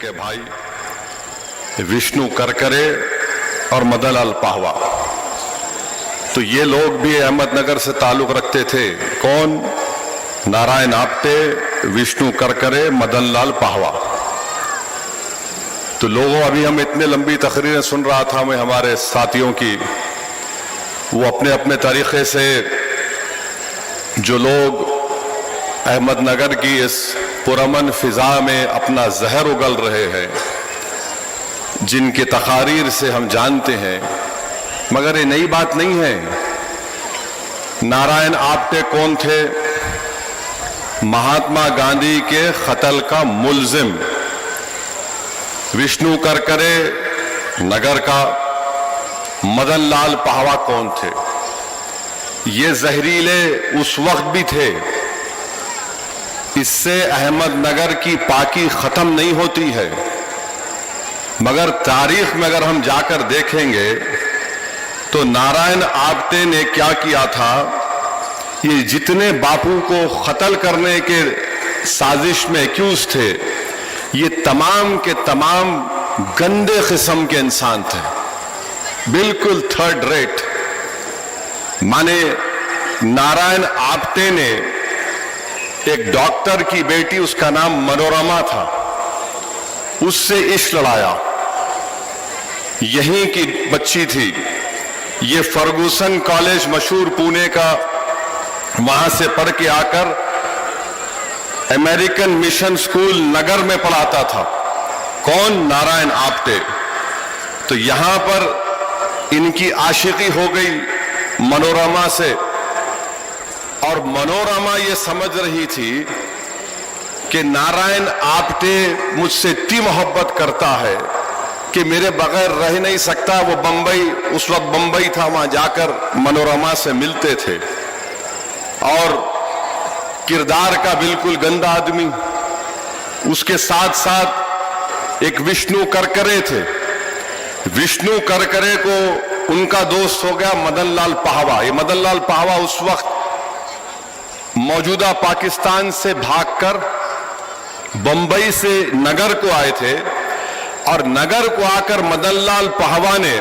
के भाई विष्णु करकरे और मदनलाल पाहवा। तो ये लोग भी अहमदनगर से ताल्लुक रखते थे। कौन? नारायण आप्टे, विष्णु करकरे, मदनलाल पाहवा। तो लोगों, अभी हम इतने लंबी तकरीरें सुन रहा था मैं हमारे साथियों की, वो अपने अपने तरीके से जो लोग अहमदनगर की इस पुरअमन फिजा में अपना जहर उगल रहे हैं, जिनके तकारीर से हम जानते हैं, मगर ये नई बात नहीं है। नारायण आप्टे कौन थे? महात्मा गांधी के कत्ल का मुल्जिम। विष्णु करकरे नगर का। मदनलाल पाहवा कौन थे? ये जहरीले उस वक्त भी थे। इससे अहमदनगर की पाकी खत्म नहीं होती है, मगर तारीख में अगर हम जाकर देखेंगे तो नारायण आप्टे ने क्या किया था, ये जितने बापू को कत्ल करने के साजिश में एक्यूज थे, ये तमाम के तमाम गंदे किस्म के इंसान थे, बिल्कुल थर्ड रेट। माने नारायण आप्टे ने एक डॉक्टर की बेटी, उसका नाम मनोरमा था, उससे इश्क लड़ाया। यहीं की बच्ची थी। ये फर्गूसन कॉलेज मशहूर पुणे का, वहां से पढ़ के आकर अमेरिकन मिशन स्कूल नगर में पढ़ाता था। कौन? नारायण आप्टे। तो यहां पर इनकी आशिकी हो गई मनोरमा से, और मनोरमा ये समझ रही थी कि नारायण आप्टे मुझसे इतनी मोहब्बत करता है कि मेरे बगैर रह नहीं सकता। वो बंबई, उस वक्त बंबई था, वहां जाकर मनोरमा से मिलते थे। और किरदार का बिल्कुल गंदा आदमी। उसके साथ साथ एक विष्णु करकरे थे। विष्णु करकरे को उनका दोस्त हो गया मदनलाल पाहवा। ये मदनलाल पाहवा उस वक्त मौजूदा पाकिस्तान से भागकर बंबई से नगर को आए थे, और नगर को आकर मदनलाल पाहवा ने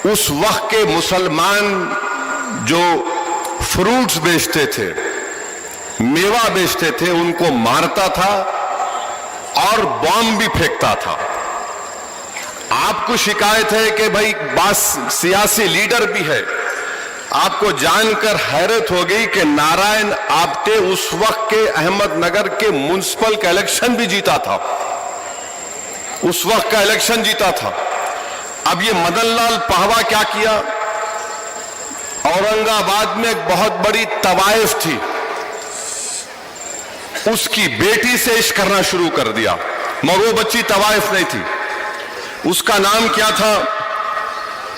उस वक्त के मुसलमान जो फ्रूट्स बेचते थे, मेवा बेचते थे, उनको मारता था और बॉम्ब भी फेंकता था। आपको शिकायत है कि भाई बास सियासी लीडर भी है। आपको जानकर हैरत हो गई कि नारायण आप्टे उस वक्त के अहमदनगर के म्युनिसिपल का इलेक्शन भी जीता था। उस वक्त का इलेक्शन जीता था। अब ये मदनलाल पाहवा क्या किया? औरंगाबाद में एक बहुत बड़ी तवाइफ थी, उसकी बेटी से इश्क करना शुरू कर दिया, मगर वो बच्ची तवाइफ नहीं थी। उसका नाम क्या था?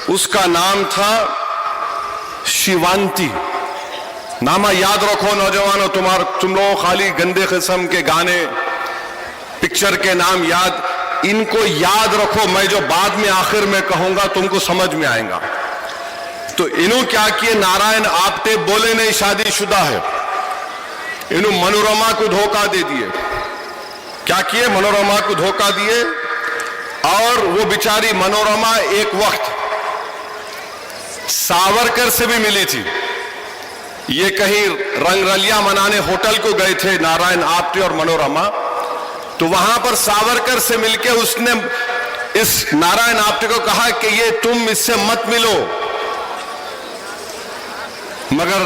उसका नाम था शिवांती। नामा याद रखो नौजवानों, तुम लोग खाली गंदे किस्म के गाने, पिक्चर के नाम याद, इनको याद रखो। मैं जो बाद में आखिर में कहूंगा तुमको समझ में आएगा। तो इन्हों क्या किए? नारायण आप्टे बोले नहीं शादीशुदा है, इन्हों मनोरमा को धोखा दे दिए। क्या किए? मनोरमा को धोखा दिए। और वो बेचारी मनोरमा एक वक्त सावरकर से भी मिली थी। ये कहीं रंगरलिया मनाने होटल को गए थे नारायण आप्टे और मनोरमा, तो वहां पर सावरकर से मिलके उसने इस नारायण आप्टे को कहा कि ये तुम इससे मत मिलो, मगर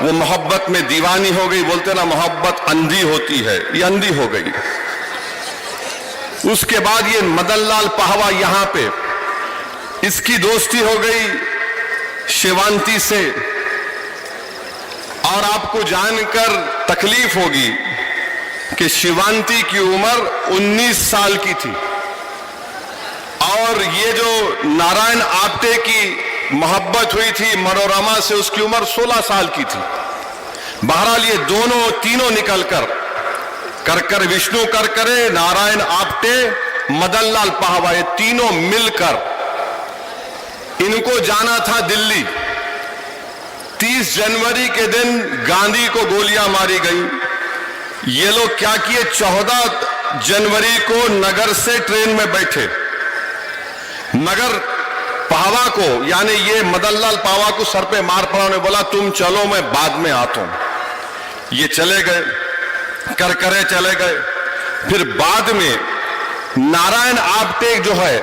वो मोहब्बत में दीवानी हो गई। बोलते ना, मोहब्बत अंधी होती है, ये अंधी हो गई। उसके बाद ये मदनलाल पाहवा यहां पे, इसकी दोस्ती हो गई शिवांती से। और आपको जानकर तकलीफ होगी कि शिवांती की उम्र 19 साल की थी, और ये जो नारायण आप्टे की मोहब्बत हुई थी मनोरमा से, उसकी उम्र 16 साल की थी। बहरहाल ये दोनों तीनों निकलकर करकर विष्णु करकरे, नारायण आप्टे, मदनलाल पाहवा, ये तीनों मिलकर इनको जाना था दिल्ली। 30 जनवरी के दिन गांधी को गोलियां मारी गई। ये लोग क्या किए? 14 जनवरी को नगर से ट्रेन में बैठे, नगर पावा को यानी ये मदन लाल पावा को सर पे मार पड़ा, उन्हें बोला तुम चलो मैं बाद में आता हूं। ये चले गए, करकरे चले गए। फिर बाद में नारायण आप्टे जो है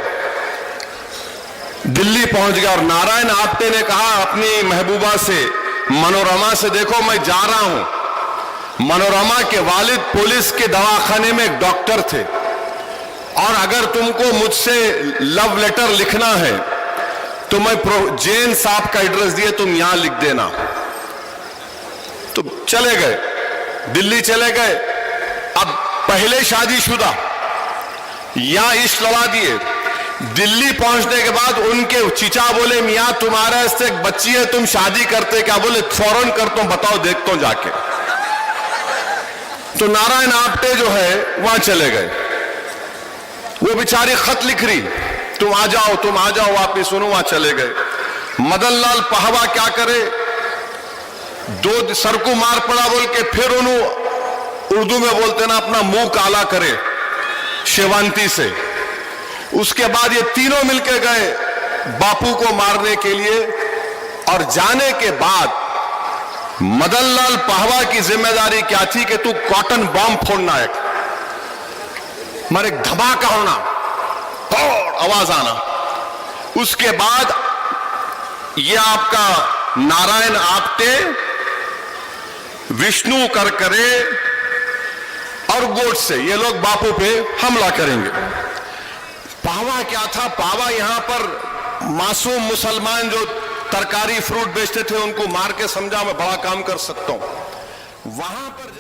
दिल्ली पहुंच गया और नारायण आप्टे ने कहा अपनी महबूबा से, मनोरमा से, देखो मैं जा रहा हूं। मनोरमा के वालिद पुलिस के दवाखाने में एक डॉक्टर थे और अगर तुमको मुझसे लव लेटर लिखना है तो मैं जैन साहब का एड्रेस दिए, तुम यहां लिख देना। तो चले गए, दिल्ली चले गए। अब पहले शादीशुदा यहां इश्क लड़ा दिए। दिल्ली पहुंचने के बाद उनके चीचा बोले मियां तुम्हारे से एक बच्ची है, तुम शादी करते क्या? बोले फौरन करता हूं, बताओ देखता हूं जाके। तो नारायण आप्टे जो है वहां चले गए। वो बेचारी खत लिख रही, तुम आ जाओ वापिस, सुनो। वहां चले गए। मदन लाल पाहवा क्या करे, दो सर को मार पड़ा बोल के फिर उन्होंने उर्दू में बोलते ना अपना मुंह काला करे शेवांती से। उसके बाद ये तीनों मिलकर गए बापू को मारने के लिए और जाने के बाद मदन लाल पाहवा की जिम्मेदारी क्या थी कि तू कॉटन बॉम्ब फोड़ना है, मारे धमाका होना, आवाज आना। उसके बाद ये आपका नारायण आप्टे, विष्णु करकरे और गोडसे ये लोग बापू पे हमला करेंगे। पावा क्या था? पावा यहां पर मासूम मुसलमान जो तरकारी फ्रूट बेचते थे उनको मार के समझा मैं बड़ा काम कर सकता हूं। वहां पर